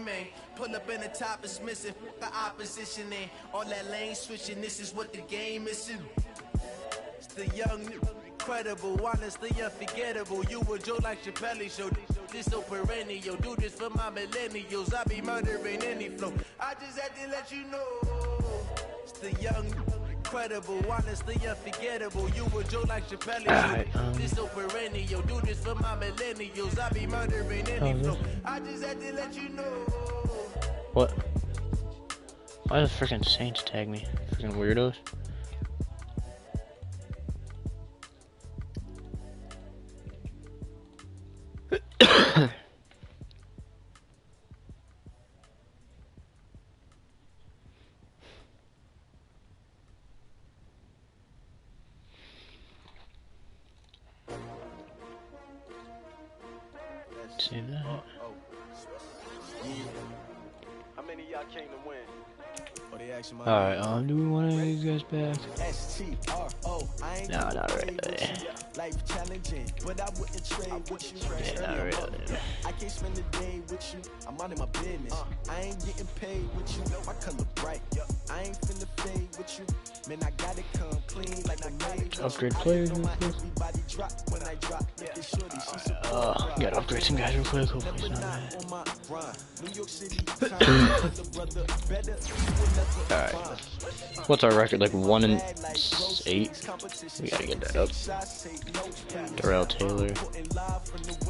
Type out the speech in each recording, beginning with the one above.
Man, pull up in the top is missing the opposition and all that lane switching. This is what the game is. It's the young, incredible, honestly unforgettable. You would Joe like Chappelle show. This so perennial. Do this for my millennials. I be murdering any flow. I just had to let you know. It's the young, incredible, honestly unforgettable. You would Joe like Chappelle show. This so perennial. Do this for my millennials. I be murdering any flow. I just had to let you know. What? Why the freaking Saints tag me? Freaking weirdos. See that? How many of y'all came to win? Alright, do we want any of these guys back? No, not really. Yeah, not really. I can't spend the day with you. I'm out of my business. I ain't getting paid with you. My color bright. I ain't finna fade with you. Man, I gotta come clean like I made. Upgrade players real quick. Gotta upgrade some guys real quick. Hopefully it's not bad. Alright. What's our record? Like 1-8? We gotta get that up. Darrell Taylor.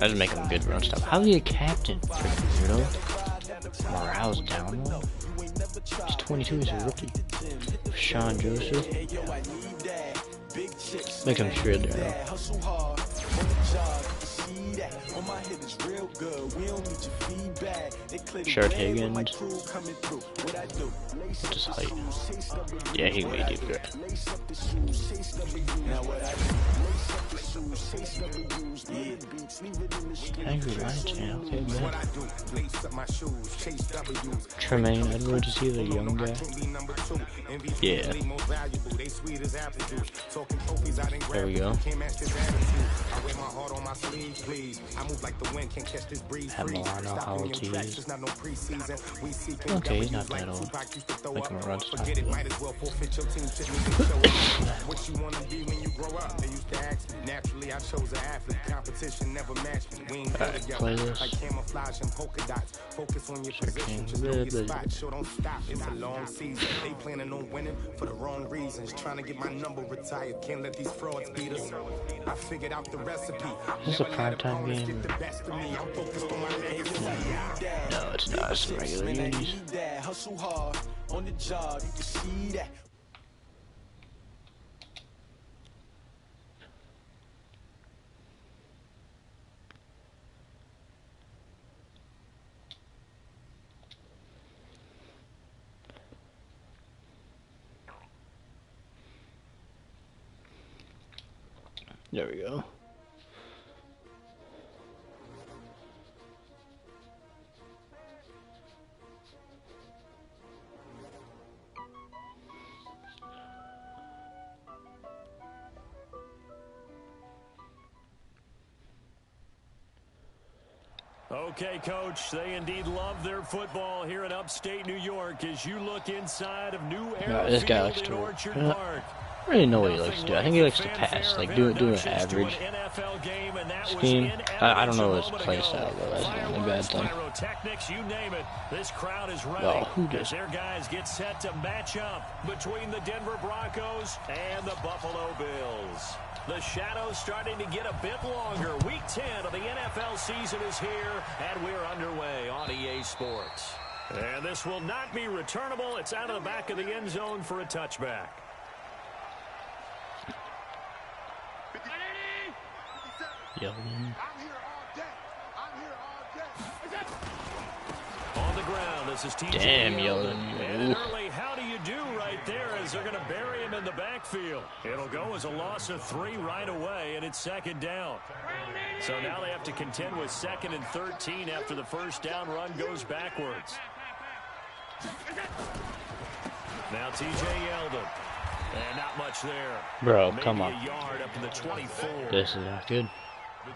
I just make him good run stuff. How's he a captain? Freaking weirdo. Morale's down low. He's 22, he's a rookie. Sean Joseph. Make him sure there. Shard Higgins. Just height. Yeah, he can be deep there. Angry Lion, okay, man. Tremaine Edwards, is he the young guy? Yeah. There we go. Have Milano, how old he is. Okay, he's not that old. Make him a run stop. What you wanna be when you grow up? They used to ask me. Naturally, I chose an athlete. Competition never matched me. We ain't go together like camouflage and polka dots. Focus on your position, just know your spot. Sure, don't stop. It's a long season. They planning on winning for the wrong reasons. Trying to get my number retired. Can't let these frauds beat us. I figured out the recipe. This is a primetime game. No, it's not. It's regular unis. Hustle hard on the job. You can see that. There we go. Okay, Coach, they indeed love their football here in upstate New York as you look inside of New This guy likes to Orchard Park. I don't really know what he likes to do. I think he likes to pass, like do an average scheme. I don't know his play style though. That's the only bad thing. You name it, this crowd is ready. Well, who does? Their guys get set to match up between the Denver Broncos and the Buffalo Bills. The shadow's starting to get a bit longer. Week 10 of the NFL season is here, and we're underway on EA Sports. And this will not be returnable. It's out of the back of the end zone for a touchback. Yeldon. On the ground, this is TJ. Damn, Yeldon. Early, how do you do right there as they're going to bury him in the backfield? It'll go as a loss of 3 right away, and it's second down. So now they have to contend with 2nd and 13 after the first down run goes backwards. Now TJ Yeldon. And not much there. Bro, maybe come on. A yard up to the 24. This is not good.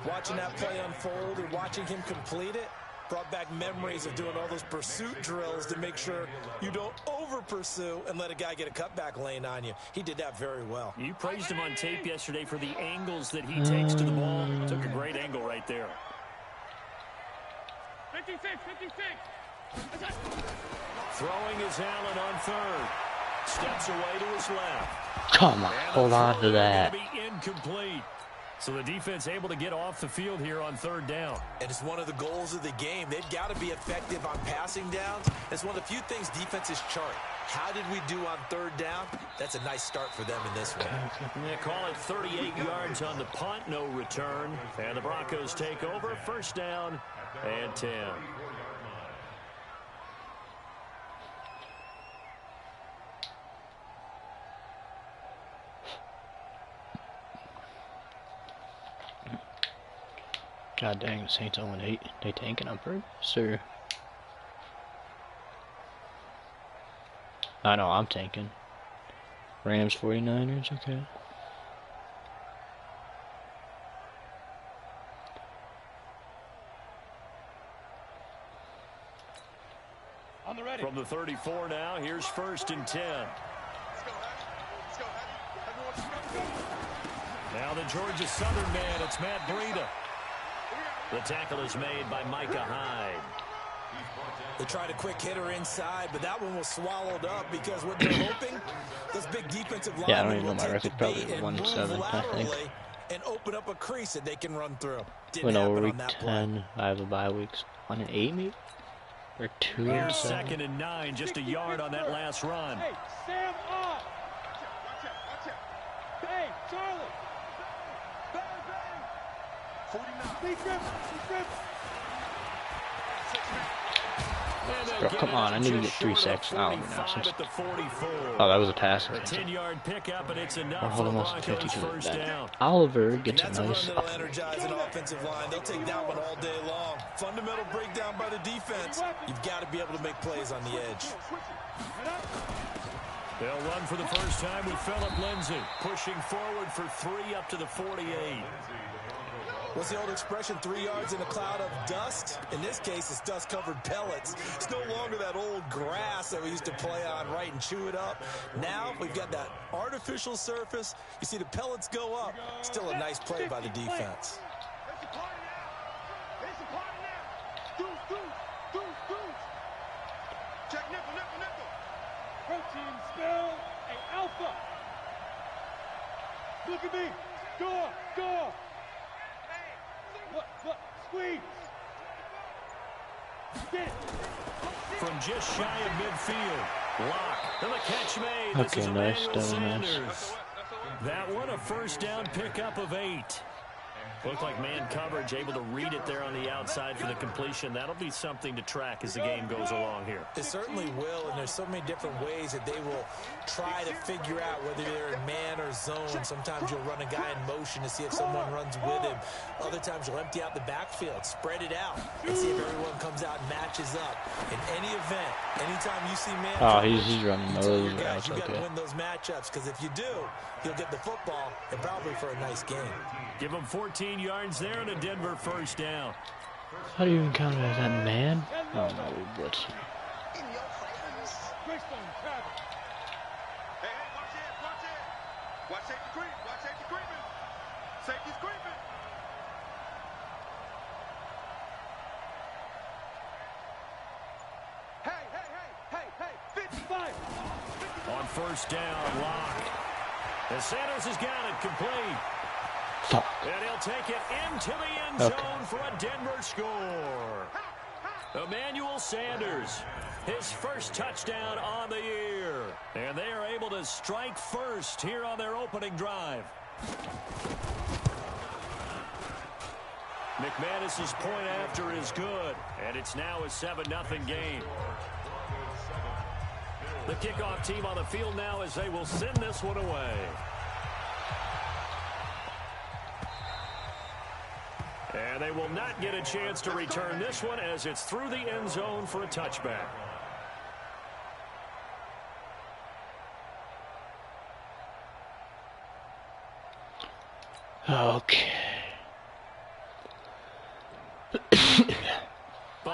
Watching that play unfold and watching him complete it, Brought back memories of doing all those pursuit drills to make sure you don't over-pursue and let a guy get a cutback lane on you. He did that very well. You praised him on tape yesterday for the angles that he takes to the ball. Took a great angle right there. 56, 56. Throwing is Allen on third. Steps away to his left. Come on, hold on to that. Be incomplete. So the defense able to get off the field here on third down. And it's one of the goals of the game. They've got to be effective on passing downs. It's one of the few things defenses chart. How did we do on third down? That's a nice start for them in this one. They call it 38 yards on the punt, no return. And the Broncos take over, first down and 10. God dang, the Saints 0-8. They tanking on purpose, or? I know, I'm tanking. Rams 49ers, okay. On the ready. From the 34 now, here's first and 10. Now the Georgia Southern man, it's Matt Breida. The tackle is made by Micah Hyde. They tried a quick hitter inside, but that one was swallowed up because what they're hoping, those big defensive linemen Yeah, I don't even know will my take record. the Probably bait and 1-7, move I think. laterally and open up a crease that they can run through. Didn't Went over happen week on that 10. play. I have a bye weeks 1-8 maybe? Or 2-7? Here's second and 9, just a yard on that last run. Hey, Sam up. Watch out. Hey, Charlie. Bang, bang. 49. Be grip. Bro, come on, I need to get 3 sacks now. Oh, that was a pass. A 10-yard pickup, and it's enough Or for hold the almost Broncos 52 first down. Oliver gets a That's a nice. run that'll energize an offensive line. They'll take that one all day long. Fundamental breakdown by the defense. You've got to be able to make plays on the edge. They'll run for the first time with Phillip Lindsay, pushing forward for 3 up to the 48. What's the old expression, 3 yards in a cloud of dust? In this case, it's dust-covered pellets. It's no longer that old grass that we used to play on, right, and chew it up. Now we've got that artificial surface. You see the pellets go up. Still a nice play by the defense. Check nickel. Protein spell, a alpha. Look at me. Go. What? Squeeze. Get it. From just shy of midfield. Lock. And the catch made. This Okay, is nice, Emmanuel that was nice. Sanders. That one a first down pickup of 8. Looked like man coverage, able to read it there on the outside for the completion. That'll be something to track as the game goes along here. It certainly will, and there's so many different ways that they will try to figure out whether they're in man or zone. Sometimes you'll run a guy in motion to see if someone runs with him. Other times you'll empty out the backfield, spread it out, and see if everyone comes out and matches up. In any event, anytime you see man coverage, he's running you tell those your guys routes, you got to okay. win those matchups, because if you do, you'll get the football and probably for a nice game. Give them 14 yards there and a Denver first down. How do you even count it as that man? Oh no, we blitzed. Greystone travel. Hey, watch it. Watch safety creeping. Safety's creeping. Hey. 55. On first down, Lock. And Sanders has got it complete. Fuck. And he'll take it into the end zone for a Denver score. Emmanuel Sanders, his first touchdown on the year. And they are able to strike first here on their opening drive. McManus's point after is good. And it's now a 7-0 game. The kickoff team on the field now as they will send this one away. And they will not get a chance to return this one as it's through the end zone for a touchback. Okay.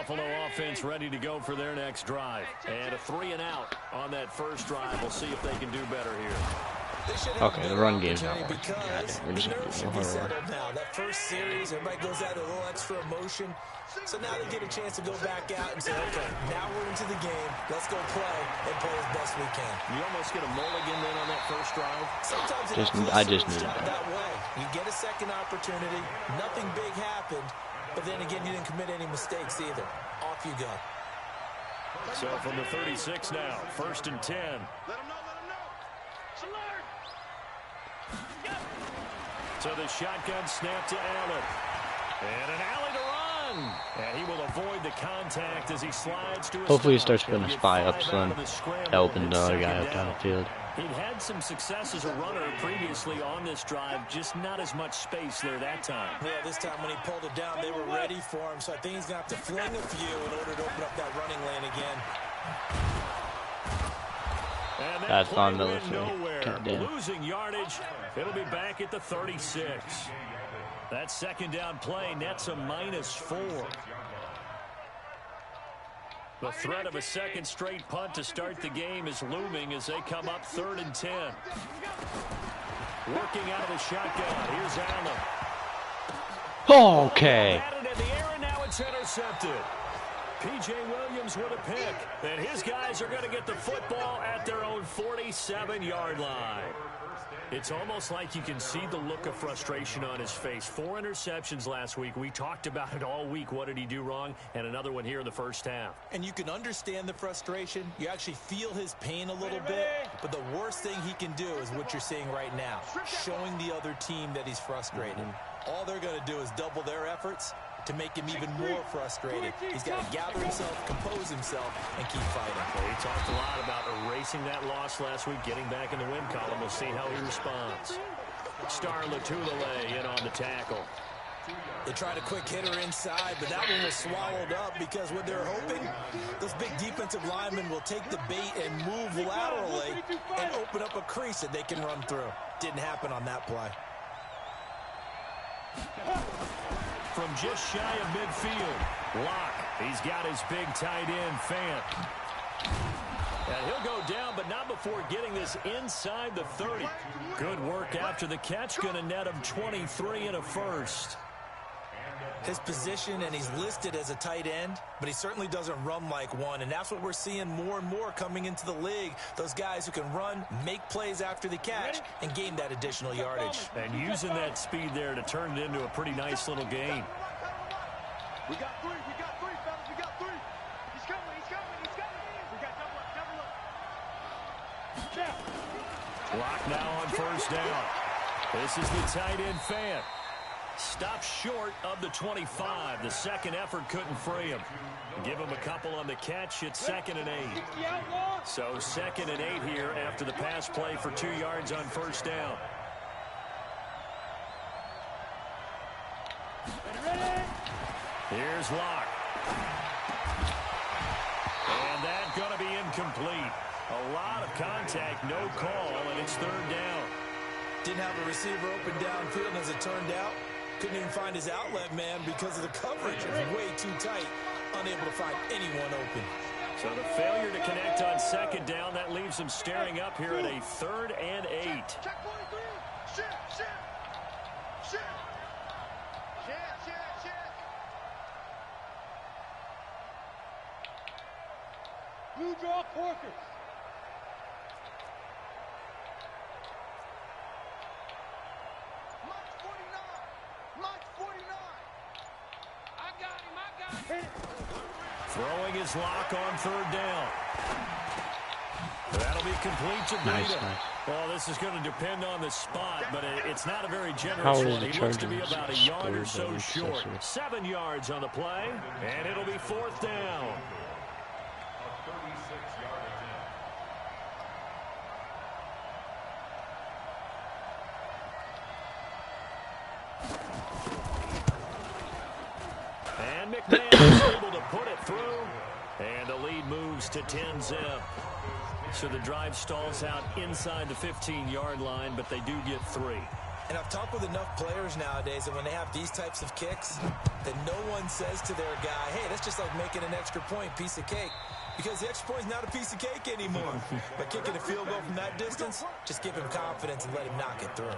Buffalo offense ready to go for their next drive. And a 3-and-out on that first drive. We'll see if they can do better here. Okay, the run game's not working. We're just gonna be settled now. That first series, everybody goes out with a little extra emotion. So now they get a chance to go back out and say, okay, now we're into the game. Let's go play and play as best we can. You almost get a mulligan then on that first drive. Sometimes I just need that way. You get a second opportunity. Nothing big happened. But then again, you didn't commit any mistakes either. Off you go. So from the 36 now, 1st and 10. Let him know, let him know. Alert! So the shotgun snap to Allen. And an alley to run. And he will avoid the contact as he slides to his Hopefully he starts putting a spy up son. Helping the other guy up down the field. He'd had some success as a runner previously on this drive, just not as much space there that time. Yeah, this time when he pulled it down, they were ready for him, so I think he's going to have to fling a few in order to open up that running lane again. And that's on the military. Losing yardage, it'll be back at the 36. That second down play nets a -4. The threat of a second straight punt to start the game is looming as they come up 3rd and 10. Working out of the shotgun. Here's Allen. Okay. Batted in the air, and now it's intercepted. P.J. Williams with a pick. And his guys are going to get the football at their own 47-yard line. It's almost like you can see the look of frustration on his face. 4 interceptions last week. We talked about it all week. What did he do wrong? And another one here in the first half. And you can understand the frustration. You actually feel his pain a little bit. But the worst thing he can do is what you're seeing right now, showing the other team that he's frustrated. All they're going to do is double their efforts to make him even more frustrated. He's got to gather himself, compose himself, and keep fighting. Well, he talked a lot about erasing that loss last week, getting back in the win column. We'll see how he responds. Star Latulele in on the tackle. They tried a quick hitter inside, but that one was swallowed up because what they're hoping, those big defensive linemen will take the bait and move laterally and open up a crease that they can run through. Didn't happen on that play. From just shy of midfield, Locke. He's got his big tight end, Fant. And he'll go down, but not before getting this inside the 30. Good work after the catch. Going to net him 23 and a first. His position, and he's listed as a tight end, but he certainly doesn't run like one, and that's what we're seeing more and more coming into the league. Those guys who can run, make plays after the catch, and gain that additional yardage. And using that speed there to turn it into a pretty nice little game. We got 3, fellas, we got 3. He's coming, he's coming, he's coming. We got double up. Clock now on first down. This is the tight end, Fant. Stopped short of the 25. The second effort couldn't free him. Give him a couple on the catch. It's 2nd and 8. So 2nd and 8 here after the pass play for 2 yards on first down. Here's Locke. And that's going to be incomplete. A lot of contact, no call, and it's 3rd down. Didn't have a receiver open downfield, and as it turned out, couldn't even find his outlet man because of the coverage. It was way too tight, unable to find anyone open. So the failure to connect on 2nd down, that leaves him staring up here at a 3rd and 8. Check 43. Shit. Blue draw Corkers. Mike 49. I got him. Throwing his Lock on 3rd down. That'll be complete to Breida. Nice. Well, this is going to depend on the spot, but it's not a very How generous is one. the He looks to be Chargers about a yard or so scored short. 7 yards on the play, and it'll be 4th down. And McMahon is able to put it through, and the lead moves to 10-zip. So the drive stalls out inside the 15-yard line, but they do get 3. And I've talked with enough players nowadays that when they have these types of kicks, that no one says to their guy, hey, that's just like making an extra point, piece of cake. Because the extra point is not a piece of cake anymore. But kicking a field goal from that distance, just give him confidence and let him knock it through.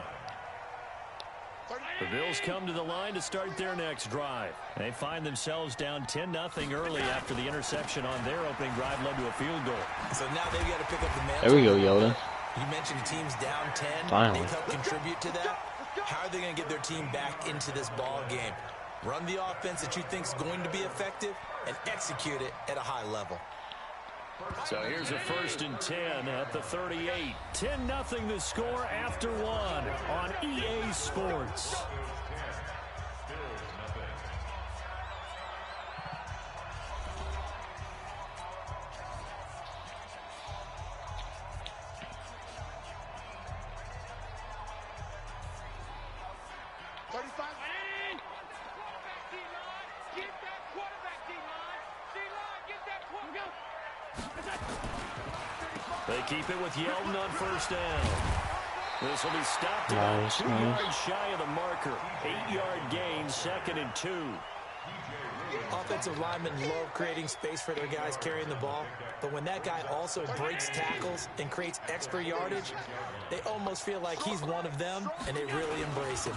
The Bills come to the line to start their next drive. They find themselves down 10-0 early after the interception on their opening drive led to a field goal. So now they've got to pick up the mantle. There we go, Yoda. You mentioned the team's down 10. Finally. They've helped contribute to that. How are they going to get their team back into this ball game? Run the offense that you think is going to be effective and execute it at a high level. So here's a 1st and 10 at the 38. 10-0 the score after one on EA Sports. They keep it with Yeldon on 1st down. This will be stopped about 2 yards shy of the marker. 8-yard gain, 2nd and 2. Offensive linemen love creating space for their guys carrying the ball, but when that guy also breaks tackles and creates extra yardage, they almost feel like he's one of them, and they really embrace him.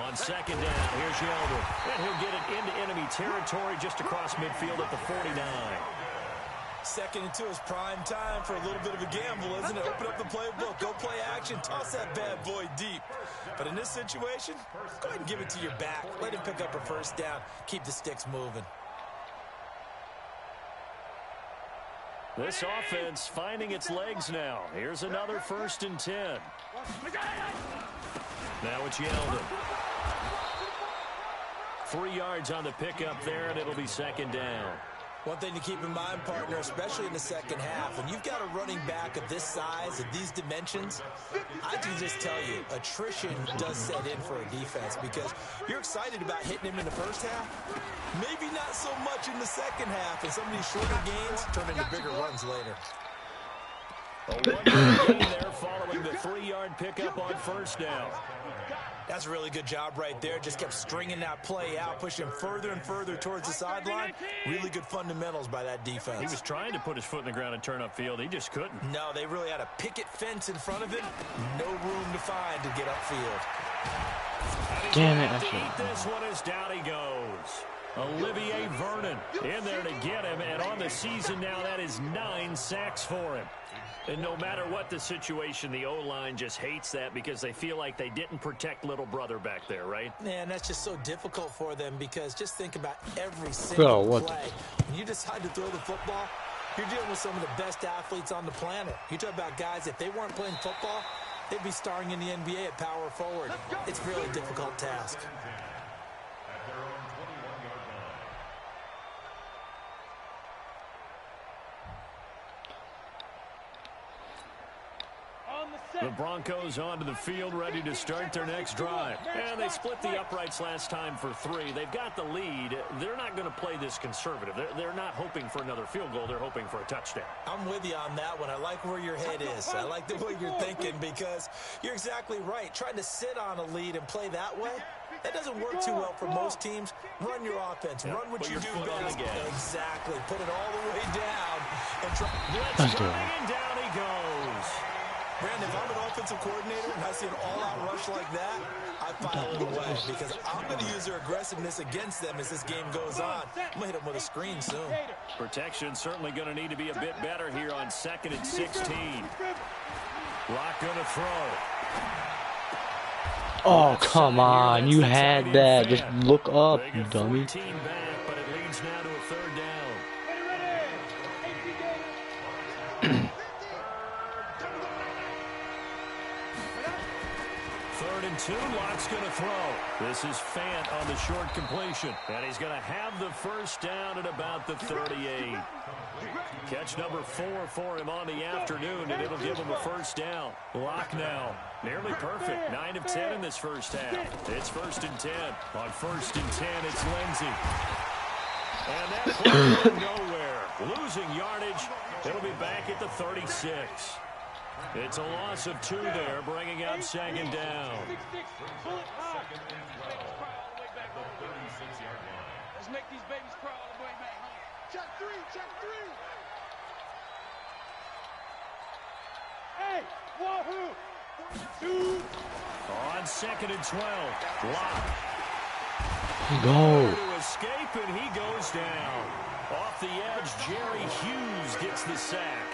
On 2nd down, here's Yeldon. And he'll get it into enemy territory just across midfield at the 49. 2nd and 2 is prime time for a little bit of a gamble, isn't it? Open up the playbook, go play action, toss that bad boy deep. But in this situation, go ahead and give it to your back. Let him pick up a 1st down. Keep the sticks moving. This offense finding its legs now. Here's another 1st and 10. Now it's Yeldon. 3 yards on the pickup there, and it'll be 2nd down. One thing to keep in mind, partner, especially in the second half, when you've got a running back of this size, of these dimensions, I can just tell you, attrition does set in for a defense because you're excited about hitting him in the first half, maybe not so much in the second half, and some of these shorter gains turn into bigger runs later. A 1-yard gain there following the 3-yard pickup on 1st down. That's a really good job right there. Just kept stringing that play out, pushing further and further towards the sideline. Really good fundamentals by that defense. He was trying to put his foot in the ground and turn upfield. He just couldn't. No, they really had a picket fence in front of him. No room to find to get upfield. Damn it. To eat this one as down he goes. Olivier Vernon in there to get him, and on the season now, that is 9 sacks for him. And no matter what the situation, the O-line just hates that because they feel like they didn't protect little brother back there, right? Man, that's just so difficult for them because just think about every single play. When you decide to throw the football, you're dealing with some of the best athletes on the planet. You talk about guys, if they weren't playing football, they'd be starring in the NBA at power forward. It's really a difficult task. The Broncos onto the field, ready to start their next drive. And they split the uprights last time for 3. They've got the lead. They're not going to play this conservative. They're not hoping for another field goal. They're hoping for a touchdown. I'm with you on that one. I like where your head is. I like the way you're thinking because you're exactly right. Trying to sit on a lead and play that way, that doesn't work too well for most teams. Run your offense. Run what you do best. Exactly. Put it all the way down. And try. Blitz coming, and down he goes. Brandon, if I'm an offensive coordinator and I see an all-out rush like that, I file it away because I'm going to use their aggressiveness against them as this game goes on. I'm going to hit them with a screen soon. Protection certainly going to need to be a bit better here on 2nd and 16. Rock going to throw. Oh, come on. You had that. Just look up, you dummy. Back, but it leads now to a 3rd down. 3rd and 2, Lock's going to throw. This is Fant on the short completion. And he's going to have the 1st down at about the 38. Catch number 4 for him on the afternoon, and it'll give him a 1st down. Lock now, nearly perfect. 9 of 10 in this first half. It's 1st and 10. On 1st and 10, it's Lindsey. And that play went nowhere. Losing yardage. It'll be back at the 36. It's a loss of 2 there, bringing up second down. Let's make these babies cry all the way back home. Check 3, check 3. Hey, wahoo! 2. On 2nd and 12, Locke. Go. To escape, and he goes down. Off the edge, Jerry Hughes gets the sack.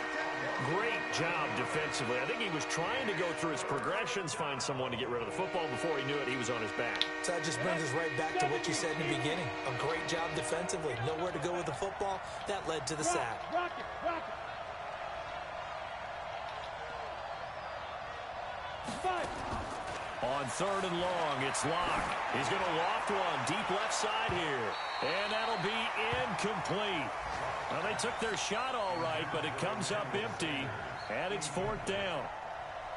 Great job defensively. I think he was trying to go through his progressions, find someone to get rid of the football. Before he knew it, he was on his back. So that just brings us right back to what you said in the beginning. A great job defensively. Nowhere to go with the football. That led to the sack. Rock it, rock it. 5. On 3rd and long, it's Locke. He's going to loft one deep left side here. And that'll be incomplete. Well, they took their shot all right, but it comes up empty. And it's 4th down.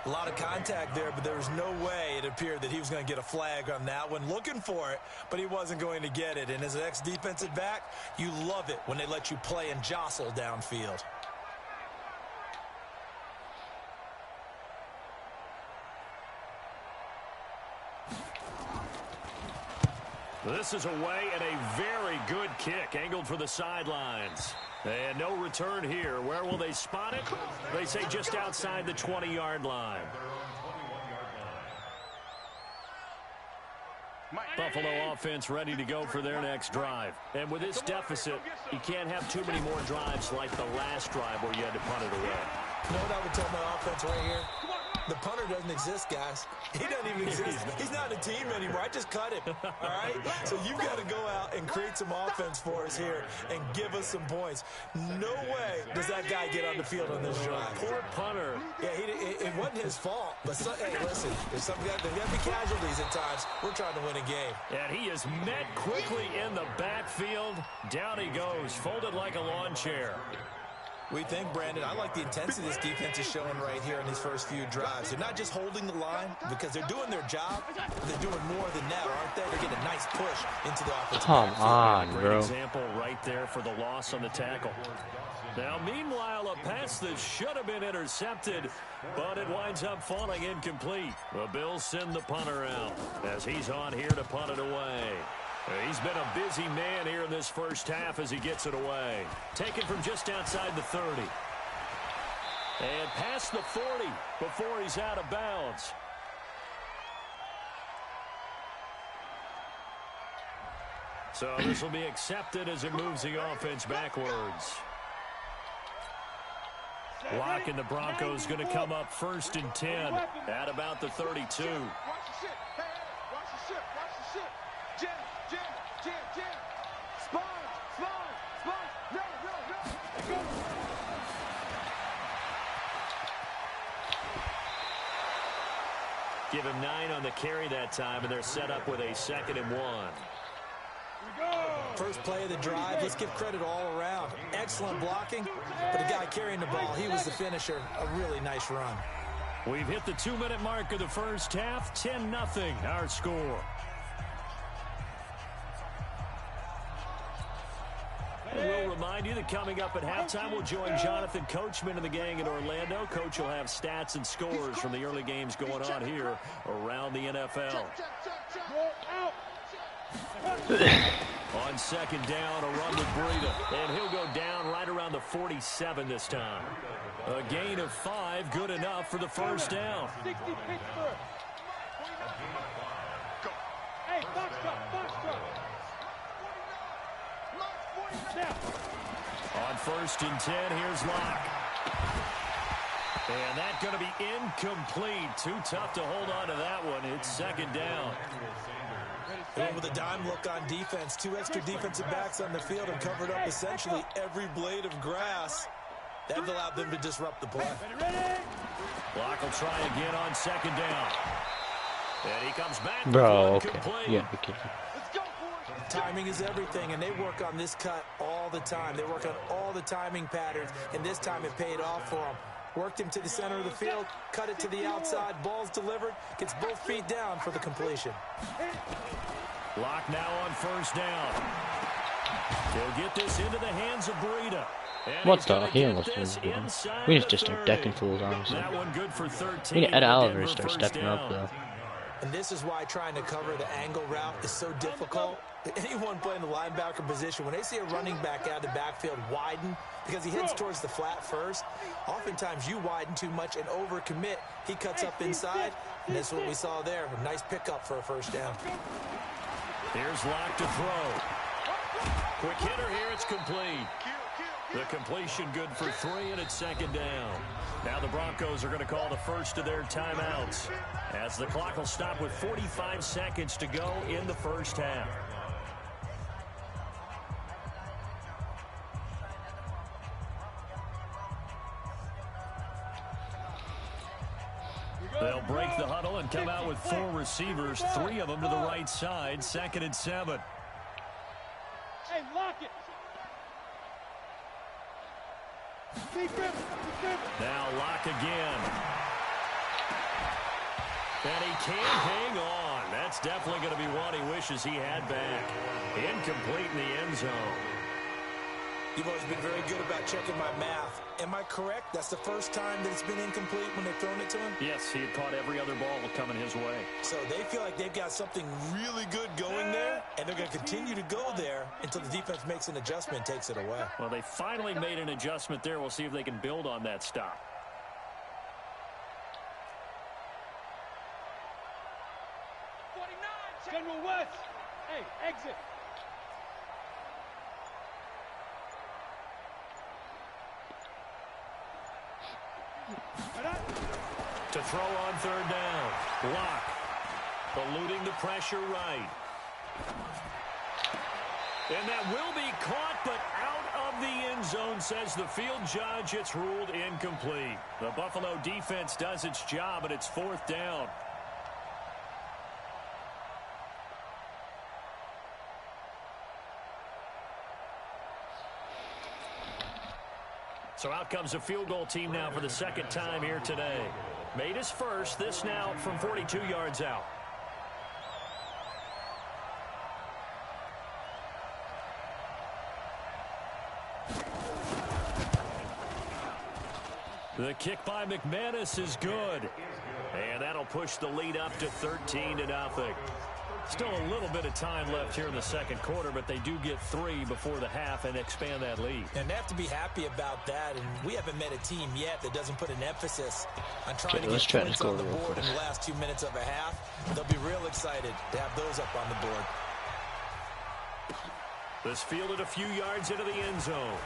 A lot of contact there, but there was no way it appeared that he was going to get a flag on that one. Looking for it, but he wasn't going to get it. And as an ex-defensive back, you love it when they let you play and jostle downfield. This is away and a very good kick, angled for the sidelines. And no return here. Where will they spot it? They say just outside the 20-yard line. Buffalo offense ready to go for their next drive. And with this deficit, you can't have too many more drives like the last drive where you had to punt it away. You know what I would tell my offense right here? The punter doesn't exist, guys. He doesn't even exist. He's not a team anymore. I just cut him, all right? So you've got to go out and create some offense for us here and give us some points. No way does that guy get on the field on this drive. Poor punter. Yeah, it wasn't his fault. But, hey, listen, there's got to be casualties at times. We're trying to win a game. And he is met quickly in the backfield. Down he goes, folded like a lawn chair. We think, Brandon, I like the intensity this defense is showing right here in these first few drives. They're not just holding the line because they're doing their job. They're doing more than that, aren't they? They're getting a nice push into the offensive Come backfield. on, Great bro. example right there for the loss on the tackle. Now, meanwhile, a pass that should have been intercepted, but it winds up falling incomplete. The Bills send the punter out as he's on here to punt it away. He's been a busy man here in this first half as he gets it away. Taken from just outside the 30. And past the 40 before he's out of bounds. So this will be accepted as it moves the offense backwards. Locke and the Broncos going to come up 1st and 10 at about the 32. Watch the ship. Hey, watch the ship. Watch the ship. Jam. Spine. No. Go. Give him 9 on the carry that time, and they're set up with a 2nd and 1. First play of the drive, let's give credit all around. Excellent blocking, but the guy carrying the ball, he was the finisher. A really nice run. We've hit the 2-minute mark of the first half. 10-0 our score. And we'll remind you that coming up at halftime, we'll join Jonathan Coachman and the gang in Orlando. Coach will have stats and scores from the early games going on here around the NFL. On 2nd down, a run with Breida. And he'll go down right around the 47 this time. A gain of 5, good enough for the first down. 60 Pittsburgh. Hey, Foxtrot. On 1st and 10, here's Locke. And that's going to be incomplete. Too tough to hold on to that one. It's 2nd down. And with a dime look on defense, 2 extra defensive backs on the field and covered up essentially every blade of grass. That allowed them to disrupt the play. Locke will try again on 2nd down. And he comes back. Bro, okay. Yeah, okay. Timing is everything, and they work on this cut all the time. They work on all the timing patterns, and this time it paid off for them. Worked him to the center of the field, cut it to the outside, ball's delivered, gets both feet down for the completion. Locke now on 1st down. He'll get this into the hands of Breida. What the? He almost didn't get him. We need to just start decking fools, honestly. That one good for 13. We need Ed The Oliver Denver to start first stepping up, down. though. And this is why trying to cover the angle route is so difficult. Anyone playing the linebacker position, when they see a running back out of the backfield widen, because he heads towards the flat first, oftentimes you widen too much and overcommit. He cuts up inside, and that's what we saw there. A nice pickup for a first down. Here's Locke to throw. Quick hitter here, it's complete. The completion good for 3, and it's second down. Now the Broncos are going to call the first of their timeouts, as the clock will stop with 45 seconds to go in the first half. They'll break the huddle and come out with 4 receivers, 3 of them to the right side, 2nd and 7. Hey, lock it. Now Locke again. And he can't hang on. That's definitely going to be one he wishes he had back. Incomplete in the end zone. You've always been very good about checking my math. Am I correct? That's the first time that it's been incomplete when they've thrown it to him? Yes, he had caught every other ball coming his way. So they feel like they've got something really good going there, and they're going to continue to go there until the defense makes an adjustment and takes it away. Well, they finally made an adjustment there. We'll see if they can build on that stop. General West. Hey, exit. To throw on 3rd down. Locke eluding the pressure right. And that will be caught, but out of the end zone, says the field judge. It's ruled incomplete. The Buffalo defense does its job, and it's 4th down. So out comes a field goal team now for the 2nd time here today. Made his first, this now from 42 yards out. The kick by McManus is good. And that'll push the lead up to 13-0. Still a little bit of time left here in the 2nd quarter, but they do get 3 before the half and expand that lead. And they have to be happy about that, and we haven't met a team yet that doesn't put an emphasis on trying to get points on the board in the last 2 minutes of a half. They'll be real excited to have those up on the board. This fielded a few yards into the end zone.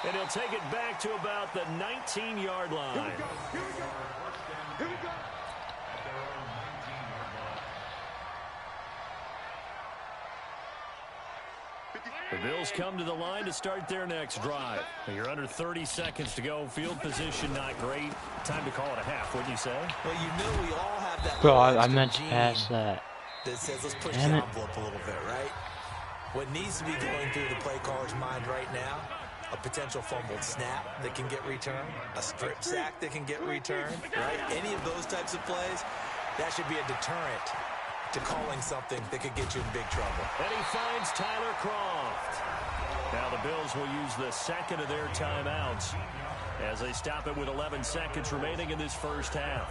And he'll take it back to about the 19-yard line. Here we go. Here we go. Here we go. The Bills come to the line to start their next drive. You're under 30 seconds to go. Field position not great. Time to call it a half, wouldn't you say? Well, you know we all have that. Bro, I meant to pass that. That says let's push the envelope a little bit, right? What needs to be going through the play caller's mind right now, a potential fumbled snap that can get returned, a strip sack that can get returned, right? Any of those types of plays, that should be a deterrent to calling something that could get you in big trouble. And he finds Tyler Croft. Now the Bills will use the 2nd of their timeouts as they stop it with 11 seconds remaining in this first half.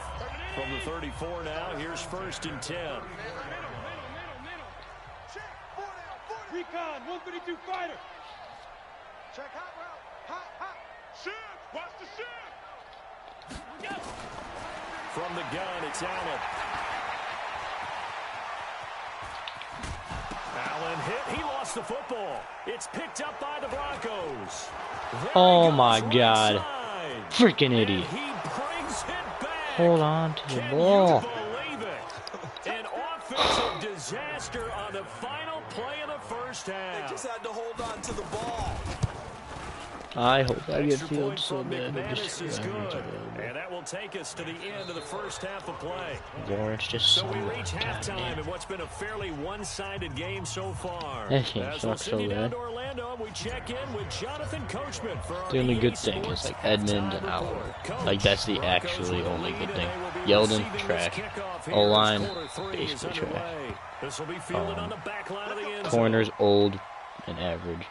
From the 34 now, here's 1st and 10. Recon, 132 fighter. Check hot route. Hot, hot. Shift. Watch the shift. From the gun, it's Allen. Allen hit. He lost the football. It's picked up by the Broncos. Oh my God. Freaking idiot. He brings it back. Hold on to the Can ball. you believe it? An offensive disaster on the final play of the first half. They just had to hold on to the ball. I hope I get Extra field point so from bad. McManus is good. And that will take us to the end of the first half of play. Lawrence just So we reach halftime in what's been a fairly one-sided game so far. That game As we'll sucks send so you down bad. to Orlando, we check in with Jonathan Coachman for our The only EA good thing Sports is like Edmund and halftime Allen. report. Coach, Like that's the Broncos actually with the only lead, good and thing. they will be Yeldon, receiving this trash. kickoff here O-line, as quarter 3 is basically trash. underway. This will be fielded on the back line of the end zone. Corners old and average.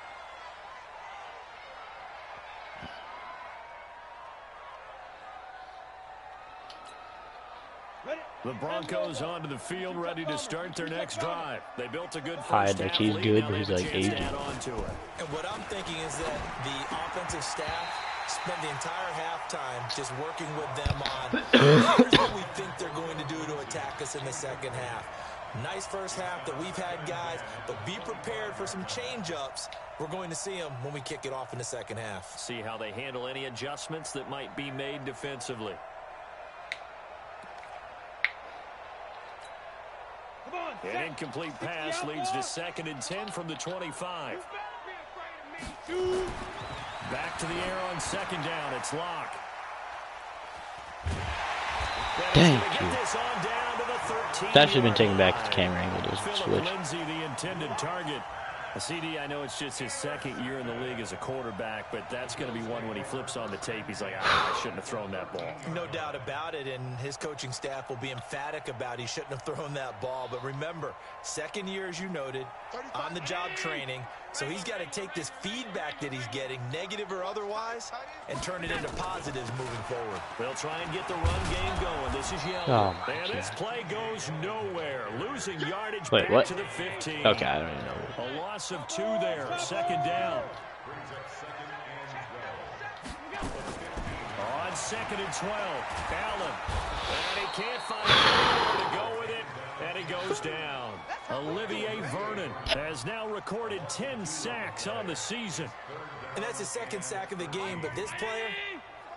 The Broncos onto the field, ready to start their next drive. They built a good Hyde, first like half he's lead. good, Now but they he's have a like chance to aging. add on to it. And what I'm thinking is that the offensive staff spent the entire halftime just working with them on here's what we think they're going to do to attack us in the second half. Nice first half that we've had, guys, but be prepared for some change-ups. We're going to see them when we kick it off in the second half. See how they handle any adjustments that might be made defensively. An incomplete pass leads to 2nd and 10 from the 25. Back to the air on 2nd down. It's Locke. Thank you. This on down to the 13. That should have been taken back to the camera angle. Doesn't Phillip switch. Lindsay, the intended target. CD, I know it's just his 2nd year in the league as a quarterback, but that's going to be one when he flips on the tape. He's like, I shouldn't have thrown that ball. No doubt about it, and his coaching staff will be emphatic about he shouldn't have thrown that ball. But remember, 2nd year, as you noted, on-the-job training. So he's got to take this feedback that he's getting, negative or otherwise, and turn it into positives moving forward. They'll try and get the run game going. This is Yeldon. Oh my And this God. play goes nowhere. Losing yardage Wait, back what? to the 15. Okay, I don't even know. A loss of 2 there. 2nd down. On 2nd and 12. Allen. And he can't find anywhere to go with it. And he goes down. Olivier Vernon has now recorded 10 sacks on the season. And that's his 2nd sack of the game, but this player,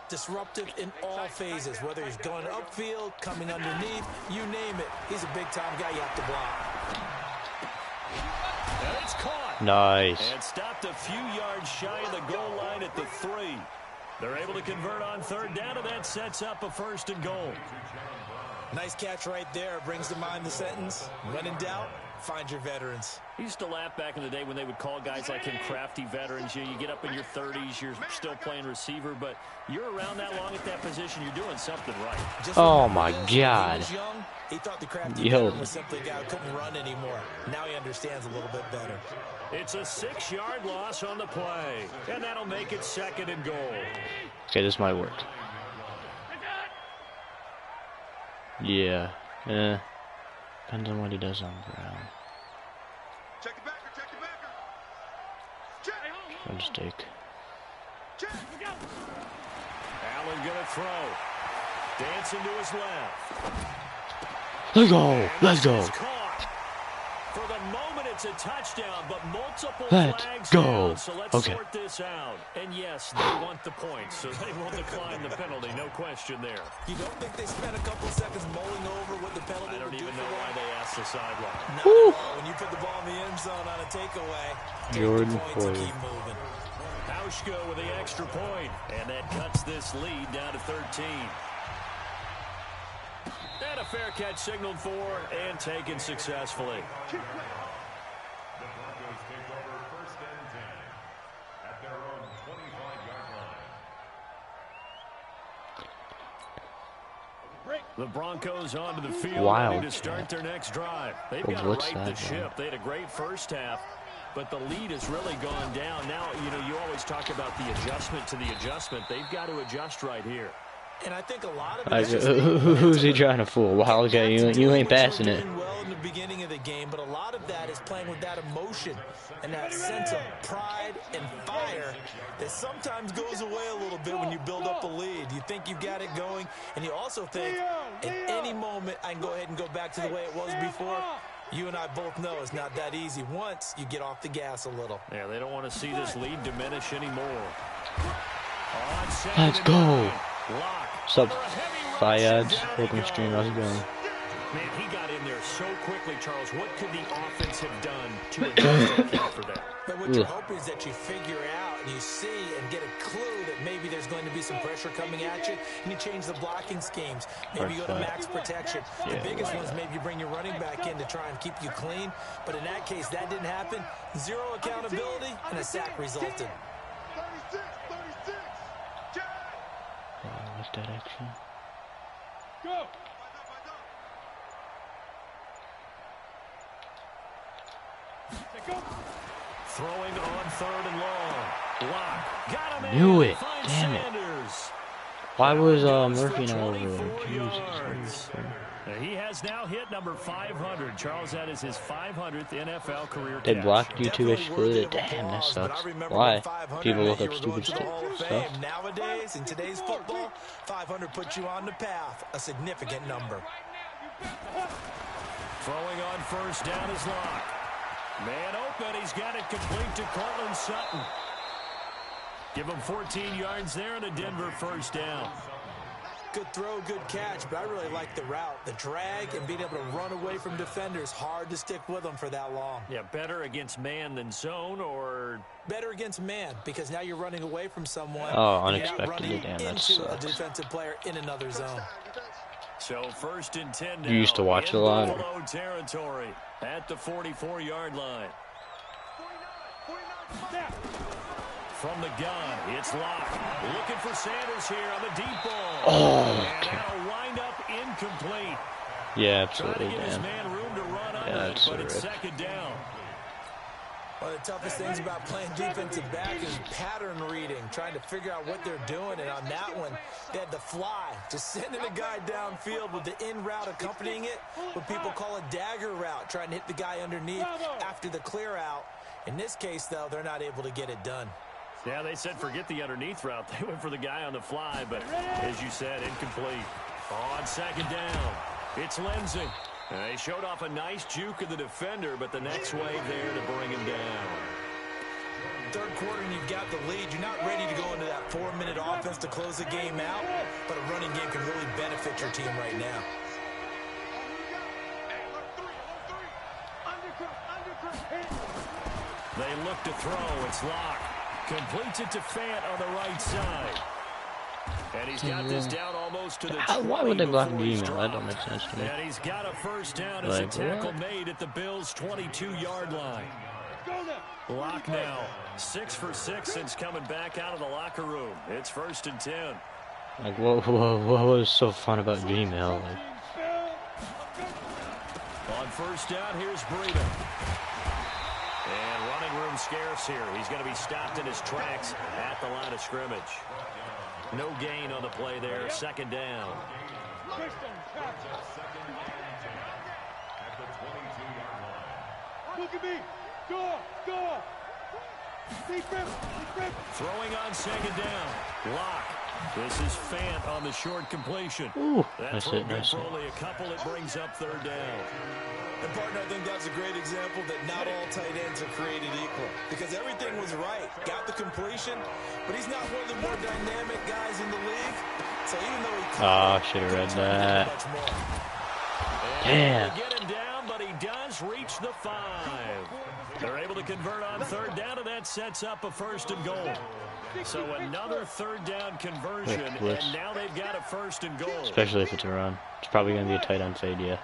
disruptive in all phases, whether he's going upfield, coming underneath, you name it. He's a big-time guy you have to block. And it's caught. Nice. And stopped a few yards shy of the goal line at the 3. They're able to convert on 3rd down, and that sets up a 1st and goal. Nice catch right there. Brings to mind the sentence, when in doubt, find your veterans. I used to laugh back in the day when they would call guys like him crafty veterans. You get up in your 30s, you're still playing receiver, but you're around that long at that position, you're doing something right. Just Oh my this, when he God. was young, he thought the crafty Yo. veteran was simply a guy who couldn't run anymore. Now he understands a little bit better. It's a 6-yard loss on the play, and that'll make it 2nd and goal. Okay, this might work. Yeah. Depends on what he does on the ground. Check the backer, check the backer. Check. Mistake. Check. Allen gonna throw. Dancing to his left. Let's go. Let's go. It's caught. For the moment, it's a touchdown, but multiple Let's flags go. down, so let's Okay. sort this out. And yes, they want the points, so they will decline the penalty, no question there. You don't think they spent a couple seconds mulling over what the penalty I don't would do even for know why them? they asked the sideline. Not at all. When you put the ball in the end zone on a takeaway, take Jordan the points and Poyer. keep moving. Hauschka with the extra point, and that cuts this lead down to 13. And a fair catch signaled for and taken successfully. The Broncos onto the field, ready to start their next drive. They've got to right the ship. They had a great first half, but the lead has really gone down. Now, you always talk about the adjustment to the adjustment. They've got to adjust right here. And I think a lot of Like, it is who's he trying to fool? Wow, okay, you ain't passing it. doing well in the beginning of the game, but a lot of that is playing with that emotion and that sense of pride and fire that sometimes goes away a little bit when you build up a lead. You think you've got it going, and you also think at any moment I can go ahead and go back to the way it was before. You and I both know it's not that easy once you get off the gas a little. Yeah, they don't want to see this lead diminish anymore. Let's go. Lock. What's up, Fayad? Welcome to stream. How's it going? Man, he got in there so quickly, Charles. What could the offense have done to adjust for that? But what you're hoping is that you figure out and you see and get a clue that maybe there's going to be some pressure coming at you, and you change the blocking schemes. Maybe you go to max protection. The biggest one is maybe you bring your running back in to try and keep you clean. But in that case, that didn't happen. Zero accountability, and a sack resulted. 36, 36. Check. What's that action? Go. Throwing on 3rd and long. Lock. Got him in. Knew it. Finds Damn it. Sanders. Why was Murphy not over there? Jesus. He has now hit number 500. Charles, that is his 500th NFL career They catch. blocked you to exclude. Damn, that sucks. Why? People look up stupid stuff. Nowadays, in today's football, 500 puts you on the path. A significant number. Throwing on first down is Locke. Man open. He's got it complete to Cortland Sutton. Give him 14 yards there and a Denver first down. Good throw, good catch, but I really like the route. The drag and being able to run away from defenders. Hard to stick with them for that long. Yeah, better against man than zone, or better against man, because now you're running away from someone. Oh, unexpectedly, damn, that sucks. A defensive player in another zone. So 1st and 10 now. You used to watch a lot. Buffalo territory at the 44-yard line. From the gun, it's Locke. Looking for Sanders here on the deep ball. Oh, and that'll wind up incomplete. Yeah, absolutely, Trying to give his damn. man room to run under it, but it's second down. One of the toughest things about playing defensive back is pattern reading, trying to figure out what they're doing. And on that one, they had the fly, just sending a guy downfield with the in route accompanying it, what people call a dagger route, trying to hit the guy underneath after the clear out. In this case, though, they're not able to get it done. Yeah, they said forget the underneath route. They went for the guy on the fly, but as you said, incomplete. On second down, it's Lindsey. He showed off a nice juke of the defender, but the next wave there to bring him down. Third quarter and you've got the lead. You're not ready to go into that 4-minute offense to close the game out, but a running game can really benefit your team right now. They look to throw. It's Locke. Completes it to Fant on the right side. And he's got this down almost to the 20. Why would they block Gmail? That don't make sense to me. And he's got a first down as a tackle made at the Bills' 22-yard line. Locke now 6 for 6 since coming back out of the locker room. It's 1st and 10. Like, what was so fun about Gmail? Like, on first down, here's Breida. And running room scarce here. He's going to be stopped in his tracks at the line of scrimmage. No gain on the play there. Second down. Look at me. Go. Throwing on second down. Locke. This is Fant on the short completion. ooh, That's that's it, that's for it. only a couple. It brings up third down. And, partner, I think that's a great example that not all tight ends are created equal. Because everything was right. Got the completion, but he's not one of the more dynamic guys in the league. So even though he I should have read that. much more. Damn. Get him down, but he does reach the 5. They're able to convert on third down, and that sets up a 1st and goal. So another third down conversion, and now they've got a 1st and goal. Especially if it's a run. It's probably going to be a tight end fade, yeah.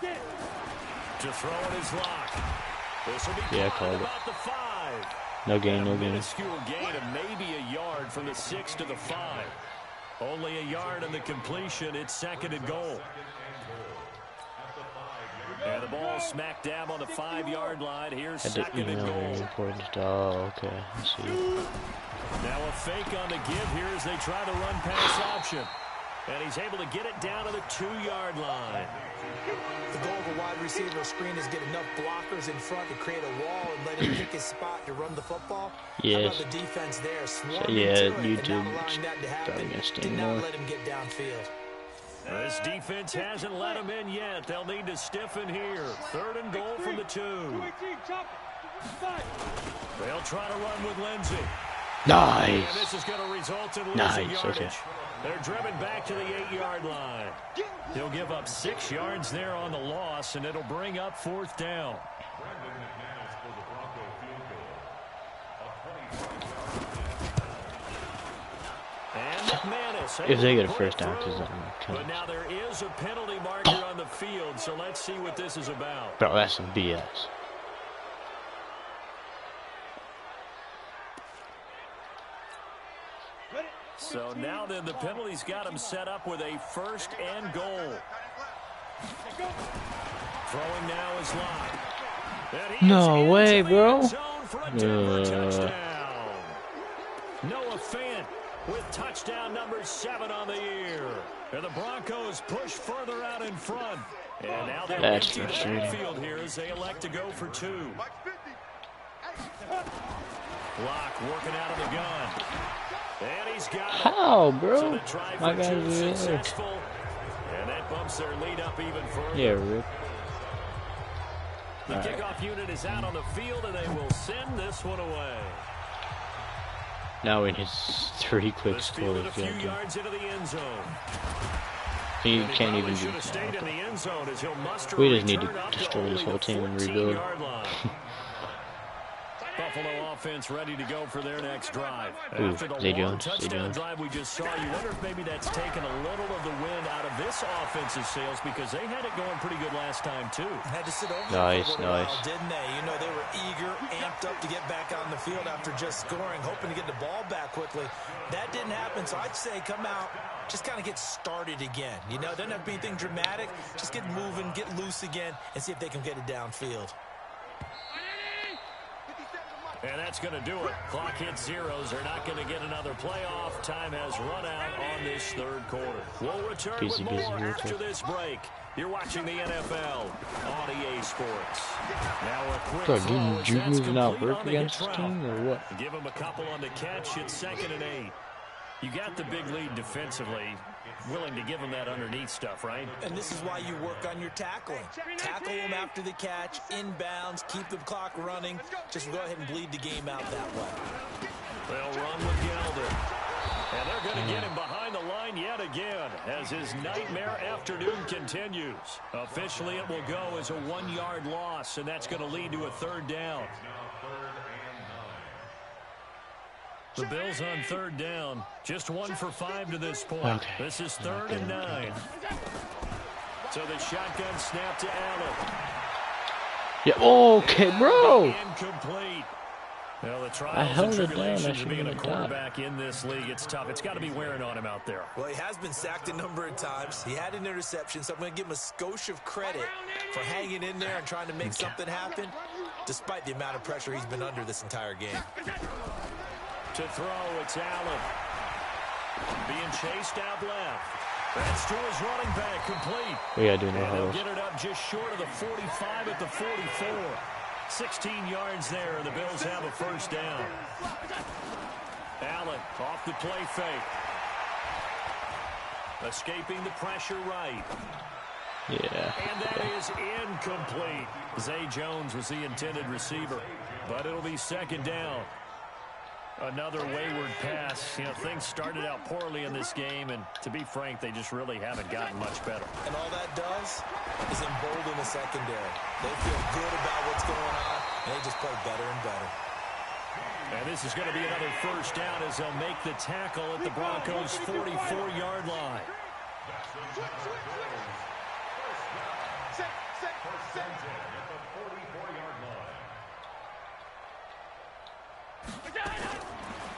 To throw it is Locke. This will be called it. about the 5. No gain, no gain. Minuscule gain of maybe a yard from the 6 to the 5. Only a yard on the completion. It's 2nd and goal. And the ball smack dab on the 5-yard line. Here's 2nd and goal. Oh, okay. I see. Now a fake on the give here as they try to run pass option. And he's able to get it down to the 2-yard line. The goal of a wide receiver screen is get enough blockers in front to create a wall and let him pick his spot to run the football. Yes. How about the defense there? Swarming Yeah, to it YouTube and not allowing that to happen. Did not let him get downfield. This defense hasn't let him in yet. They'll need to stiffen here. 3rd and goal from the 2. They'll try to run with Lindsey. Nice. And this is going to result in losing yardage. Okay. They're driven back to the 8-yard line. He'll give up 6 yards there on the loss, and it'll bring up 4th down. And McManus. If they get a first down, But now there is a penalty marker on the field, so let's see what this is about. bro, that's some BS. So now then, the penalty's got him set up with a 1st and goal. Throwing now is Locke. No way, bro. Noah Fant with touchdown number 7 on the year. And the Broncos push further out in front. And now they're empty the backfield here as they elect to go for 2. Block working out of the gun. And he's got it. How, bro? So the try for 2 is successful. And that bumps their lead up even further. Yeah, Rick. The kickoff unit is out on the field, and they will send this one away. Now in his 3 quick scores. A few yards into the end zone. He can't even do that. We just need to destroy this whole team and rebuild. Buffalo offense ready to go for their next drive. Ooh, After the long touchdown drive we just saw, you wonder if maybe that's taken a little of the wind out of this offensive sails because they had it going pretty good last time too. Had to sit over nice, for a while, didn't they? You know, they were eager, amped up to get back on the field after just scoring, hoping to get the ball back quickly. That didn't happen, so I'd say come out, just kind of get started again. You know, doesn't have to be anything dramatic. Just get moving, get loose again, and see if they can get it downfield. And that's going to do it. Clock hits zeros. They're not going to get another playoff. Time has run out on this third quarter. We'll return with more after this break. You're watching the NFL on EA Sports. Now a quick throw as that's complete on the hit route. Give them a couple on the catch. It's 2nd and 8. You got the big lead defensively. Willing to give them that underneath stuff, right? And this is why you work on your tackling. Tackle them after the catch, inbounds, keep the clock running. Just go ahead and bleed the game out that way. They'll run with Gelder. And they're going to get him behind the line yet again as his nightmare afternoon continues. Officially, it will go as a 1-yard loss, and that's going to lead to a 3rd down. The Bills on 3rd down. Just 1 for 5 to this point. Okay. This is 3rd and 9. So the shotgun snap to Allen. Yeah, okay, bro. Incomplete. Well, the trials and tribulations of being a quarterback in this league, it's tough. It's got to be wearing on him out there. Well, he has been sacked a number of times. He had an interception, so I'm going to give him a skosh of credit for hanging in there and trying to make something happen, despite the amount of pressure he's been under this entire game. To throw, it's Allen. Being chased out left. That's to his running back, complete. We gotta do no they'll get it up just short of the 45 at the 44. 16 yards there, and the Bills have a 1st down. Allen off the play fake. Escaping the pressure right. Yeah. And that is incomplete. Zay Jones was the intended receiver, but it'll be 2nd down. Another wayward pass. You know, things started out poorly in this game, and to be frank, they just really haven't gotten much better. And all that does is embolden the secondary. They feel good about what's going on, and they just play better and better. And this is going to be another 1st down as they'll make the tackle at the Broncos' 44-yard line.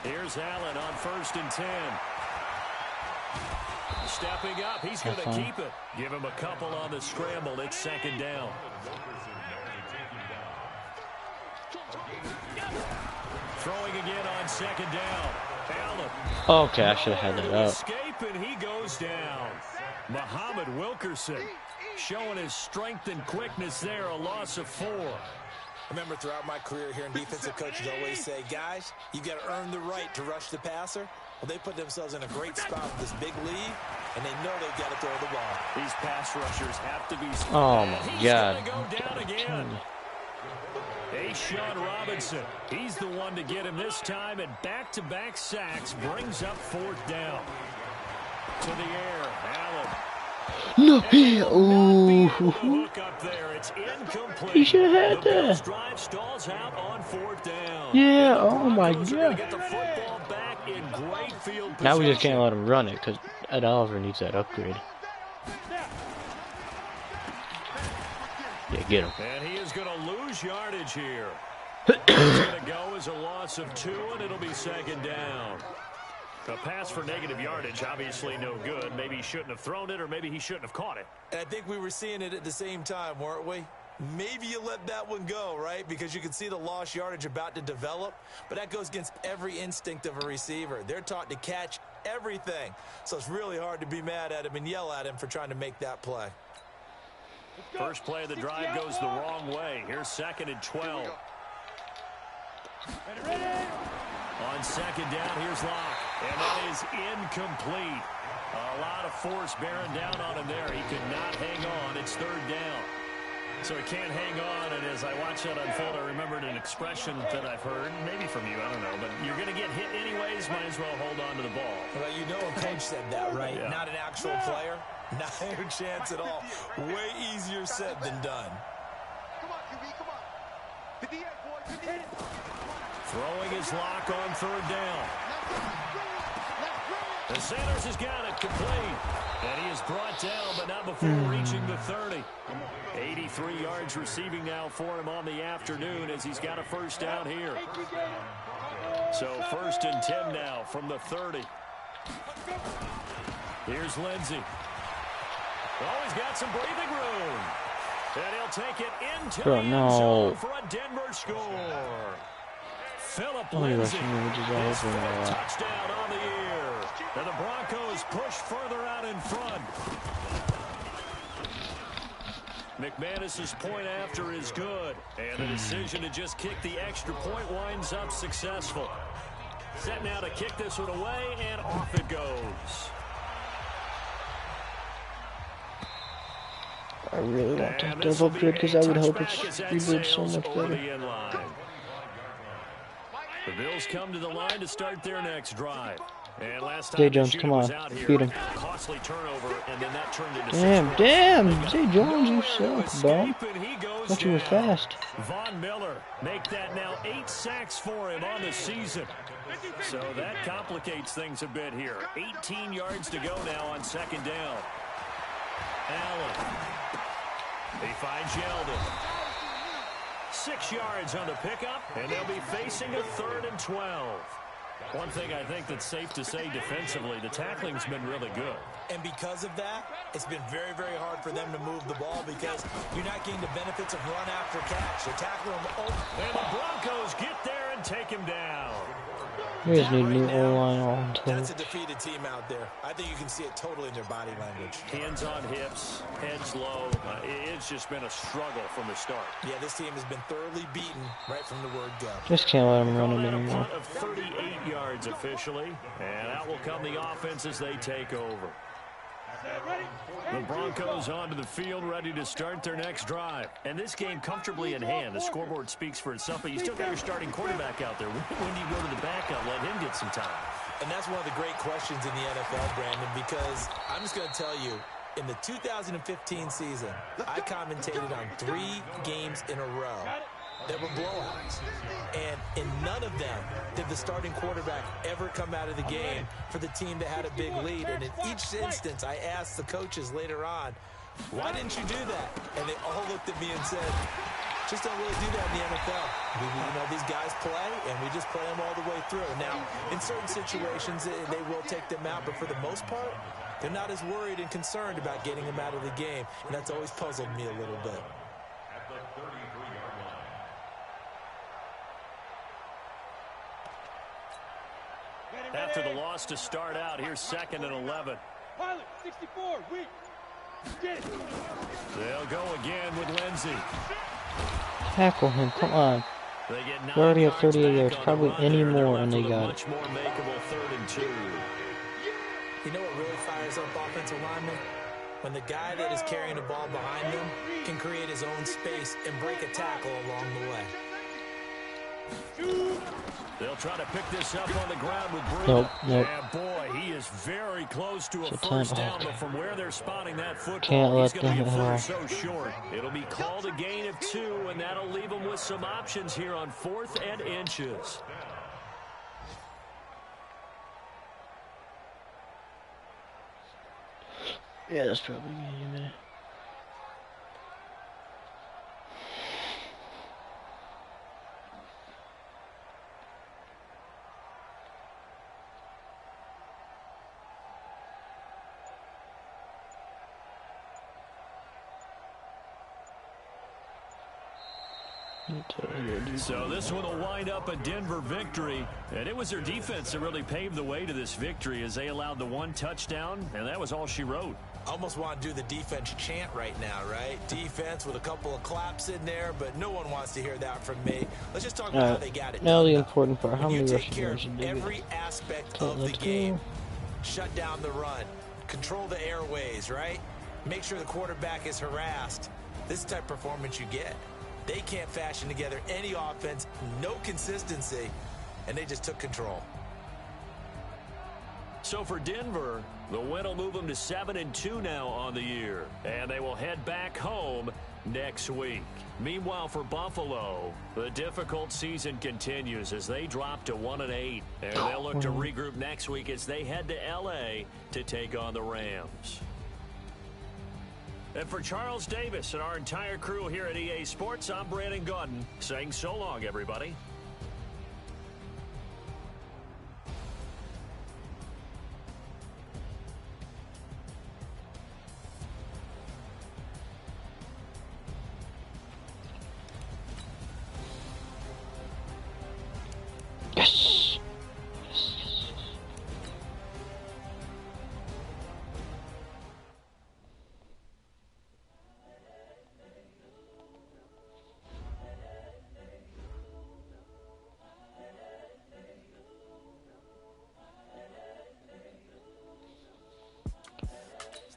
Here's Allen on 1st and 10. Stepping up, he's going to keep it. Give him a couple on the scramble. It's 2nd down. Throwing again on 2nd down. Allen. Okay, I should have had that up. Escape, and he goes down. Muhammad Wilkerson showing his strength and quickness there. A loss of 4. I remember throughout my career here in defensive coaches always say, guys, you got to earn the right to rush the passer. Well, they put themselves in a great spot with this big lead, and they know they've got to throw the ball. These pass rushers have to be smart. Oh, my God. He's going to go down again. Sean Robinson, he's the one to get him this time, and back-to-back sacks brings up 4th down. To the air, Allen. No, ooh. Hook up there. It's incomplete. He should have had that. Drive stalls out on 4th down. Yeah, oh my God. Get the football back in great field position. Now we just can't let him run it because Ed Oliver needs that upgrade. Yeah, get him. And he is going to lose yardage here. It's going to go as a loss of 2, and it'll be 2nd down. A pass for negative yardage, obviously no good. Maybe he shouldn't have thrown it, or maybe he shouldn't have caught it. And I think we were seeing it at the same time, weren't we? Maybe you let that one go, right? Because you can see the lost yardage about to develop, but that goes against every instinct of a receiver. They're taught to catch everything, so it's really hard to be mad at him and yell at him for trying to make that play. First play of the drive goes the wrong way. Here's 2nd and 12. On 2nd down, here's Locke, and that is incomplete. A lot of force bearing down on him there. He could not hang on. It's 3rd down. So he can't hang on, and as I watch that unfold, I remembered an expression that I've heard, maybe from you, I don't know, but you're going to get hit anyways, might as well hold on to the ball. Well, you know a coach said that, right? Yeah. Not an actual player. Not a chance at all. Way easier said than done. Come on, QB, come on. To the end, boy, to the end. Throwing his Lock on 3rd down. And Sanders has got it complete. And he is brought down, but not before reaching the 30. 83 yards receiving now for him on the afternoon as he's got a 1st down here. So 1st and 10 now from the 30. Here's Lindsey. Oh, he's got some breathing room. And he'll take it into the end zone for a Denver score. Philip Lindsey is for a touchdown on the year. And the Broncos push further out in front. McManus's point after is good. And the decision to just kick the extra point winds up successful. Set now to kick this one away, and off it goes. I really want to double upgrade because I would hope it's rebuild so much better. The Bills come to the line to start their next drive. And last time Zay Jones, come on, beat him. Costly turnover, and then that turned into Damn, Zay Jones, you suck, bro. Thought you were fast. Von Miller make that now 8 sacks for him on the season. So that complicates things a bit here. 18 yards to go now on 2nd down. Allen. He finds Yeldon. 6 yards on the pickup, and they'll be facing a 3rd and 12. One thing I think that's safe to say defensively, the tackling's been really good. And because of that, it's been very, very hard for them to move the ball because you're not getting the benefits of run after catch. They're tackling him. And the Broncos get there and take him down. We just need a new O-line all That's a defeated team out there. I think you can see it totally in their body language. Hands on hips, heads low. It's just been a struggle from the start. Yeah, this team has been thoroughly beaten right from the word go. Just can't let him run it A anymore. punt of 38 yards officially, and out will come the offense as they take over. The Broncos onto the field, ready to start their next drive. And this game comfortably in hand. The scoreboard speaks for itself, but you still got your starting quarterback out there. When do you go to the backup, let him get some time? And that's one of the great questions in the NFL, Brandon, because I'm just going to tell you, in the 2015 season, I commentated on 3 games in a row that were blowouts. And in none of them did the starting quarterback ever come out of the game for the team that had a big lead. And in each instance, I asked the coaches later on, why didn't you do that? And they all looked at me and said, just don't really do that in the NFL. You know, these guys play, and we just play them all the way through. Now, in certain situations, they will take them out, but for the most part, they're not as worried and concerned about getting them out of the game. And that's always puzzled me a little bit. After the loss to start out, here's 2nd and 11. Pilot, 64, weak. Get it. They'll go again with Lindsey. Tackle him, come on. They get 9 We already have 38 back yards, on the probably run any there. They're more, left and they with a got it. much more makeable 3rd and 2. You know what really fires up offensive linemen? When the guy that is carrying the ball behind them can create his own space and break a tackle along the way. They'll try to pick this up on the ground with Bruno. Nope. And boy, he is very close to a first down, but from where they're spotting that football, Can't he's let going to them be a at all. foot so short. It'll be called a gain of 2, and that'll leave them with some options here on 4th and inches. Yeah, that's probably a minute. So this one will wind up a Denver victory, and it was their defense that really paved the way to this victory as they allowed the one touchdown, and that was all she wrote. I almost want to do the defense chant right now, right? Defense with a couple of claps in there, but no one wants to hear that from me. Let's just talk about how they got it now done. the important part, how many you take rushing care yards of did they every get? aspect Okay, of the let's game. go. Shut down the run. Control the airways, right? Make sure the quarterback is harassed. This type of performance you get. They can't fashion together any offense, no consistency, and they just took control. So for Denver, the win will move them to 7-2 now on the year, and they will head back home next week. Meanwhile, for Buffalo, the difficult season continues as they drop to 1-8, and they'll look to regroup next week as they head to L.A. to take on the Rams. And for Charles Davis and our entire crew here at EA Sports, I'm Brandon Gaudin saying so long, everybody. Yes.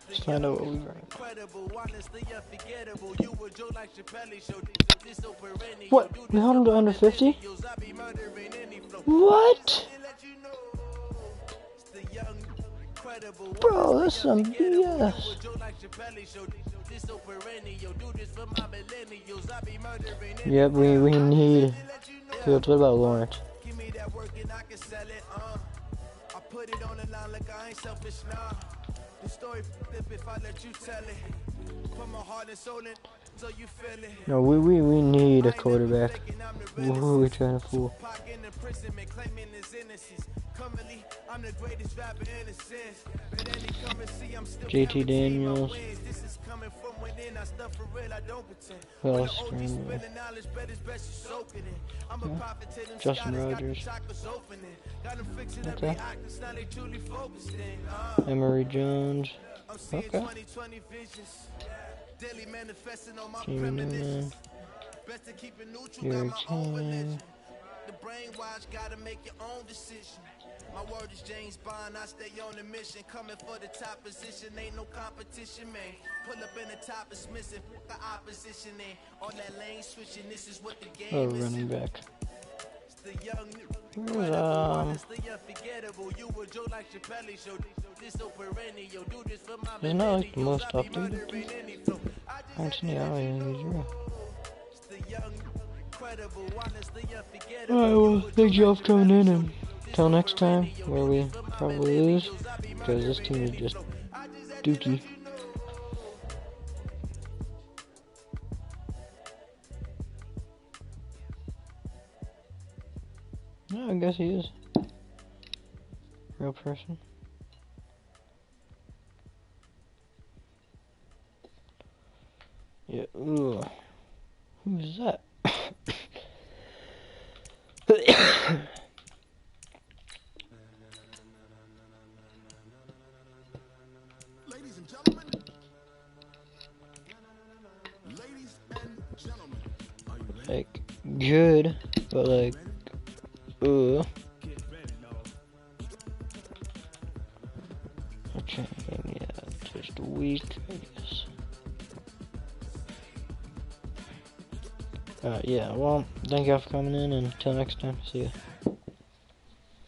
Let's find out what we got. What? We held him to under 50? What? Bro, that's some BS. Yep, we need fields. What about Lawrence? Put it on the line like I ain't selfish now. The story flip if I let you tell it. Put my heart and soul in so you feel it. No, we need a quarterback. Who are we trying to fool? JT Daniels. Who else? Justin Rogers. Okay. Emory Jones. Okay. Jamie Newman. Jerry King. The brainwash gotta make your own decision. My word is James Bond, I stay on the mission. Coming for the top position, ain't no competition, man. Pull up in the top, it's missing. The opposition in. All that lane switching, this is what the game is. Running back. The young He's not like the most updated. Actually, I don't even Alright, well, thank you all for coming in, and until next time, where we probably lose, because this team is just dookie. No, I guess he is. Real person. Yeah, ugh. Who's that? Ladies and gentlemen. Ladies and gentlemen. Are you ready? Like, good, but like, ugh. Okay, yeah, just weak, I guess. Yeah, well, thank y'all for coming in, and until next time, see ya.